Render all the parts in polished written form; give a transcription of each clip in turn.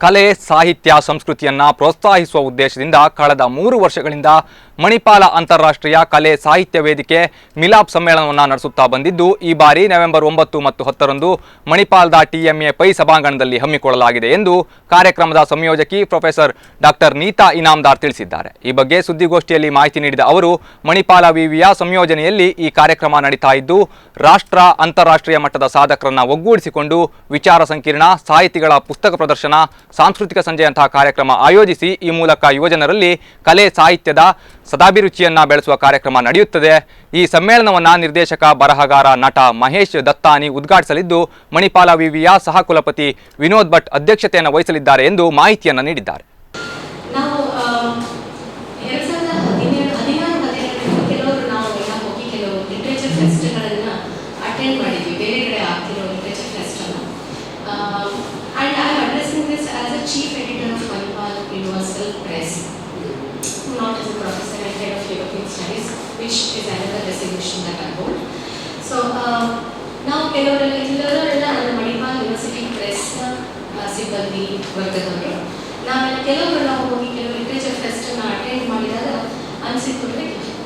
ಕಲೆ ಸಾಹಿತ್ಯ ಸಂಸ್ಕೃತಿಯನ್ನು ಪ್ರೋತ್ಸಾಹಿಸುವ ಉದ್ದೇಶದಿಂದ ಕಳೆದ 3 ವರ್ಷಗಳಿಂದ ಮಣಿಪಾಲ ಅಂತಾರಾಷ್ಟ್ರೀಯ ಕಲೆ ಸಾಹಿತ್ಯ ವೇದಿಕೆ ಮಿಲಾಪ್ ಸಮ್ಮೇಳನವನ್ನು ನಡೆಸುತ್ತಾ ಬಂದಿದ್ದು ಈ ಬಾರಿ ನವೆಂಬರ್ 9 ಮತ್ತು 10ರಂದು ಮಣಿಪಾಲದ TMA ಪೈ ಸಭಾಂಗಣದಲ್ಲಿ ಹಮ್ಮಿಕೊಳ್ಳಲಾಗಿದೆ ಎಂದು ಕಾರ್ಯಕ್ರಮದ ಸಂಯೋಜಕಿ ಪ್ರೊಫೆಸರ್ ಡಾಕ್ಟರ್ ನೀತಾ ಇನಾಮದಾರ್ ತಿಳಿಸಿದ್ದಾರೆ. ಈ ಬಗ್ಗೆ ಸುದ್ದಿಗೋಷ್ಠಿಯಲ್ಲಿ ಮಾಹಿತಿ ನೀಡಿದ ಅವರು ಮಣಿಪಾಲ ವಿವಿಯ ಸಂಯೋಜನೆಯಲ್ಲಿ ಈ ಕಾರ್ಯಕ್ರಮ ನಡೀತಾ ಇದ್ದು ರಾಷ್ಟ್ರ ಅಂತಾರಾಷ್ಟ್ರೀಯ ಮಟ್ಟದ ಸಾಧಕರನ್ನು ಒಗ್ಗೂಡಿಸಿಕೊಂಡು ವಿಚಾರ ಸಂಕಿರಣ, ಸಾಹಿತಿಗಳ ಪುಸ್ತಕ ಪ್ರದರ್ಶನ, ಸಾಂಸ್ಕೃತಿಕ ಸಂಜೆಯಂತಹ ಕಾರ್ಯಕ್ರಮ ಆಯೋಜಿಸಿ ಈ ಮೂಲಕ ಯುವಜನರಲ್ಲಿ ಕಲೆ ಸಾಹಿತ್ಯದ ಸದಾಭಿರುಚಿಯನ್ನು ಬೆಳೆಸುವ ಕಾರ್ಯಕ್ರಮ ನಡೆಯುತ್ತದೆ. ಈ ಸಮ್ಮೇಳನವನ್ನು ನಿರ್ದೇಶಕ, ಬರಹಗಾರ, ನಟ ಮಹೇಶ್ ದತ್ತಾನಿ ಉದ್ಘಾಟಿಸಲಿದ್ದು ಮಣಿಪಾಲ ವಿವಿಯ ಸಹ ಕುಲಪತಿ ವಿನೋದ್ ಭಟ್ ಅಧ್ಯಕ್ಷತೆಯನ್ನು ವಹಿಸಲಿದ್ದಾರೆ ಎಂದು ಮಾಹಿತಿಯನ್ನು ನೀಡಿದ್ದಾರೆ. Chief editor of Manipal Universal Press, not as a professor and head of European Studies, which is another designation that I hold. So now ಕೆಲವರೆಲ್ಲ Manipal University Press ಸಿಬ್ಬಂದಿ ವರ್ಗದವರು ನಾವು ಹೋಗಿ ಕೆಲವು ಲಿಟರೇಚರ್ ಫೆಸ್ಟ್ ಅನ್ನು ಅಟೆಂಡ್ ಮಾಡಿದಾಗ ಅನಿಸಿತ್ತು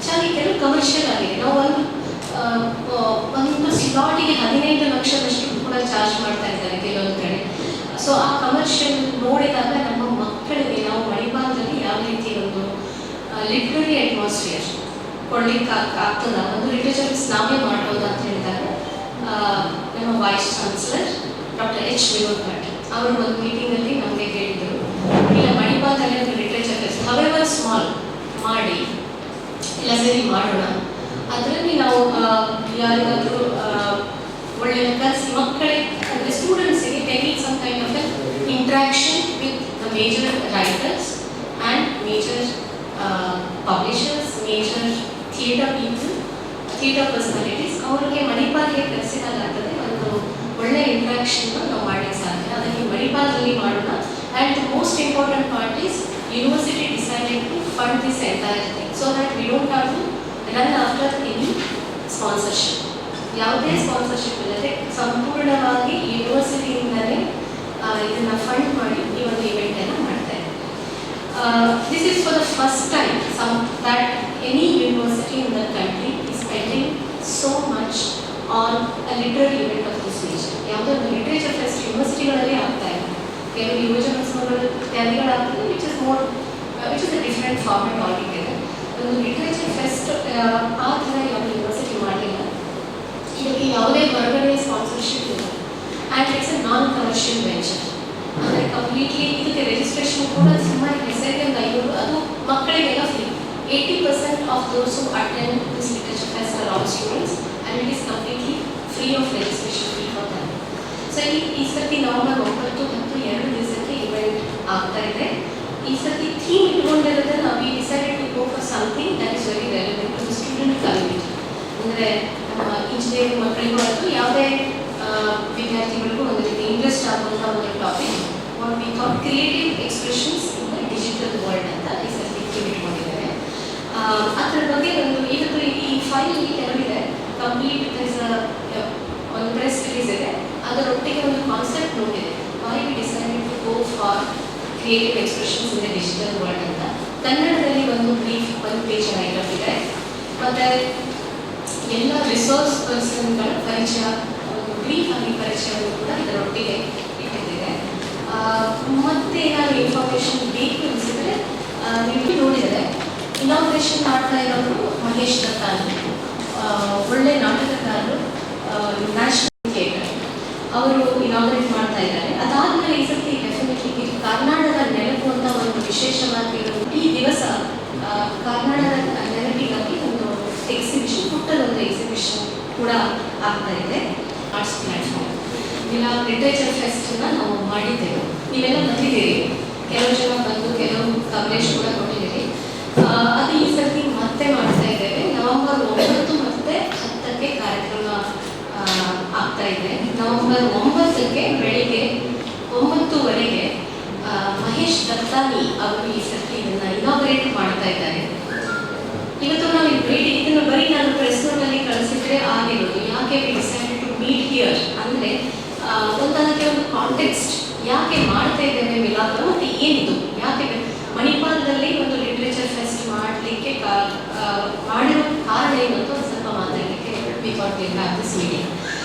ಚೆನ್ನಾಗಿ ಕೆಲವು ಕಮರ್ಷಿಯಲ್ ಆಗಿದೆ. ನಾವು ಒಂದು ಸ್ಲಾಟಿಗೆ 15 ಲಕ್ಷದಷ್ಟು ಕೂಡ ಚಾರ್ಜ್ ಮಾಡ್ತಾ ಇದ್ದಾರೆ ಕೆಲವೊಂದು ಕಡೆ. ಸೊ ಆ ಕಮರ್ಷಿಯಲ್ ನೋಡಿದಾಗ ನಮ್ಮ ಮಕ್ಕಳಿಗೆ ನಾವು ಮಣಿಪಾಲದಲ್ಲಿ ಯಾವ ರೀತಿ ಒಂದು ಲಿಟ್ರರಿ ಅಟ್ಮಾಸ್ಫಿಯರ್ ಕೊಡ್ಲಿಕ್ಕೆ ಆಗ್ತದ, ಒಂದು ಲಿಟರೇಚರ್ ನಾವೇ ಮಾಡ್ಬೋದು ಅಂತ ಹೇಳಿದಾಗ ನಮ್ಮ vice chancellor doctor H. Vinod Bhat ಅವರು ಒಂದು ಮೀಟಿಂಗಲ್ಲಿ ನಮಗೆ ಹೇಳಿದರು, ಇಲ್ಲ ಮಣಿಪಾಲದಲ್ಲಿ ಒಂದು ಲಿಟ್ರೇಚರ್ ಫೆಸ್ಟ್ ಹವೆವರ್ ಸ್ಮಾಲ್ ಮಾಡಿ ಎಲ್ಲ ಸರಿ ಮಾಡೋಣ, ಅದರಲ್ಲಿ ನಾವು ಯಾರಿಗಾದರೂ ಒಳ್ಳೆಯ ಕಲಿಸಿ ಮಕ್ಕಳಿಗೆ ಅಂದರೆ ಸ್ಟೂಡೆಂಟ್ಸಿಗೆ technique some kind of interaction with the major writers and major publishers, major theatre personalities ಅವರಿಗೆ ಮಣಿಪಾಲ್ಗೆ ಕಲಿಸಿದಾಗ್ತದೆ ಒಂದು ಒಳ್ಳೆಯ ಇಂಟ್ರಾಕ್ಷನ್ ನಾವು ಮಾಡಲಿಕ್ಕೆ ಸಾಧ್ಯ. ಅದಕ್ಕೆ ಮಣಿಪಾಲದಲ್ಲಿ ಮಾಡೋಣ. And the most important part is university decided to fund this entire thing so that we don't have to run after any sponsorship. ಯಾವುದೇ ಸ್ಪಾನ್ಸರ್ಶಿಪ್ ಇಲ್ಲದೆ ಸಂಪೂರ್ಣವಾಗಿ ಯೂನಿವರ್ಸಿಟಿಯಿಂದಲೇ ಇದನ್ನು ಫಂಡ್ ಮಾಡಿ ಈ ಒಂದು ಇವೆಂಟನ್ನು ಮಾಡ್ತಾ ಇದ್ದಾರೆ. This is for the first time that any university in the country is spending so much on a literary event of this nature. ಯಾವುದೋ ಒಂದು ಲಿಟರೇಚರ್ ಫೆಸ್ಟ್ ಯೂನಿವರ್ಸಿಟಿಗಳಲ್ಲಿ ಆಗ್ತಾ ಇದೆ, ಕೆಲವು ಯುವಜನೋತ್ಸವಗಳು ಇತ್ಯಾದಿಗಳಾಗ್ತದೆ, which is a different format altogether. ಒಂದು literature fest ಆ ಥರ ಯಾವ ಯೂನಿವರ್ಸಿಟಿ ಮಾಡಲಿಲ್ಲ. ಇದಕ್ಕೆ ಯಾವುದೇ ಹೊರಗಡೆ ಸ್ಪಾನ್ಸರ್ಶಿಪ್ ಇಲ್ಲ and it's A non commercial venture. ಅಂದರೆ ಕಂಪ್ಲೀಟ್ಲಿ ಇದಕ್ಕೆ ರಿಜಿಸ್ಟ್ರೇಷನ್ ಕೂಡ ಸುಮಾರು ಹೆಸರಿಗೆ ಒಂದು 500, ಅದು ಮಕ್ಕಳಿಗೆಲ್ಲ free. 80% of those who attend this literature fest are all students and it is completely free of registration fee for them. So ಈ ಸರ್ತಿ ನವೆಂಬರ್ 9, 10 2 ದಿವಸಕ್ಕೆ ಇವೆಂಟ್ ಆಗ್ತಾ ಇದೆ. ಈ ಸರ್ತಿ ಥೀಮ್ ಇಟ್ಕೊಂಡಿರೋದ್ರೆ ನಾವು we decided to go for something that is very relevant to the student community. ಅಂದರೆ ಇಂಜಿನಿಯರಿಂಗ್ ಮಕ್ಕಳಿಗೂ ಆಯಿತು ಯಾವುದೇ ವಿದ್ಯಾರ್ಥಿಗಳಿಗೂ ಒಂದು ರೀತಿ ಇಂಟ್ರೆಸ್ಟ್ ಆಗುವಂಥ ಒಂದು topic what we call creative expressions in the digital world ಅಂತ ಈ ಸರ್ತಿ ಇಟ್ಕೊಂಡಿದ್ದಾರೆ. ಅದರ ಬಗ್ಗೆ ಇವತ್ತು ಈ ಫೈಲಲ್ಲಿ ಕೆಲವಿದೆ ಕಂಪ್ಲೀಟ್ ಒಂದು ಪ್ರೆಸ್ ರಿಲೀಸ್ ಇದೆ, ಅದರೊಟ್ಟಿಗೆ ಒಂದು ಕಾನ್ಸೆಪ್ಟ್ ನೋಟ್ ಇದೆ, why we decided to go for creative expressions in the digital world ಅಂತ. ಕನ್ನಡದಲ್ಲಿ ಒಂದು ಬ್ರೀಫ್ 1 ಪೇಜ್ ರೈಟಪ್ ಇದೆ, ಮತ್ತು ಎಲ್ಲ ರಿಸೋರ್ಸ್ ಪರ್ಸನ್ಗಳ ಪರಿಚಯ, ಒಂದು ಬ್ರೀಫ್ ಆಗಿ ಪರಿಚಯವನ್ನು ಕೂಡ ಇದರೊಟ್ಟಿಗೆ ಇಟ್ಟಿದ್ದೇವೆ. ಮತ್ತೆ ಏನಾದರೂ ಇನ್ಫಾರ್ಮೇಷನ್ ಬೇಕು ಅನಿಸಿದರೆ ನೀವು ನೋಡಿದರೆ ಇನಾಗ್ರೇಷನ್ ಮಾಡ್ತಾ ಇರೋರು ಮಹೇಶ್ ದತ್ತಾನಿ, ಒಳ್ಳೆ ನಾಟಕಕಾರರು, ನ್ಯಾಷನಲ್ ಥಿಯೇಟರ್ ಅವರು ಇನಾಗ್ರೇಟ್ ಮಾಡ್ತಾ ಇದ್ದಾರೆ. ಅದಾದಮೇಲೆ ಈ ಸರ್ತಿ ಡೆಫಿನೆಟ್ಲಿ ಕರ್ನಾಟಕದ ನೆನಪು ಅಂತ ಒಂದು ವಿಶೇಷವಾಗಿ ಈ ದಿವಸ ಕರ್ನಾಟಕದ ನೆನಪಿಗಾಗಿ ಒಂದು ಎಕ್ಸಿಬಿಷನ್, ಪುಟ್ಟದೊಂದು ಎಕ್ಸಿಬಿಷನ್ ಕೂಡ ಆಗ್ತಾ ಇದೆ ಆರ್ಟ್ಸ್ ಪ್ಲ್ಯಾಟ್ಫಾರ್ಮ್. ಇಲ್ಲ ಲಿಟರೇಚರ್ ಫೆಸ್ಟನ್ನು ನಾವು ಮಾಡಿದ್ದೇವೆ, ನೀವೆಲ್ಲ ಬಂದಿದ್ದೀರಿ, ಕೆಲವು ಜನ ಬಂದು ಕೆಲವು ಕವರೇಜ್ ಕೂಡ ಕೊಟ್ಟಿದ್ದೀರಿ. ಅದು ಈ ಸರ್ತಿ ಮತ್ತೆ ಮಾಡ್ತಾ ಇದ್ದೇವೆ. ನವೆಂಬರ್ 9 ಮತ್ತು 10ಕ್ಕೆ ಕಾರ್ಯಕ್ರಮ ಆಗ್ತಾ ಇದೆ. ನವೆಂಬರ್ 9ಕ್ಕೆ ಬೆಳಿಗ್ಗೆ 9:30ಗೆ ಮಹೇಶ್ ದತ್ತಾನಿ ಅವರು ಈ ಸರ್ತಿ ಇದನ್ನು ಇನಾಗ್ರೇಟ್ ಮಾಡ್ತಾ ಇದ್ದಾರೆ. ಇವತ್ತು ನಾವು ಇದನ್ನು ಬರೀ ನಾನು ಪ್ರೆಸ್ ನೋಟಲ್ಲಿ ಕಳಿಸಿದ್ರೆ ಆಗಿರೋದು. ಯಾಕೆ we decided to meet here ಅಂದರೆ ಅದಕ್ಕೆ ಒಂದು ಕಾಂಟೆಕ್ಸ್ಟ್, ಯಾಕೆ ಮಾಡ್ತಾ ಇದ್ದೇವೆ ಮಿಲಾಪ್ ಏನಿದು, ಯಾಕೆ ಮಣಿಪಾಲದಲ್ಲಿ ಒಂದು ಲಿಟ್ರೇಚರ್ ಫೆಸ್ಟ್ ಮಾಡಲಿಕ್ಕೆ ಮಾಡಿರೋ ಕಾರಣ ಏನು ಅಂತ ಒಂದು ಸ್ವಲ್ಪ ಮಾತಾಡಲಿಕ್ಕೆ we thought we have this meeting.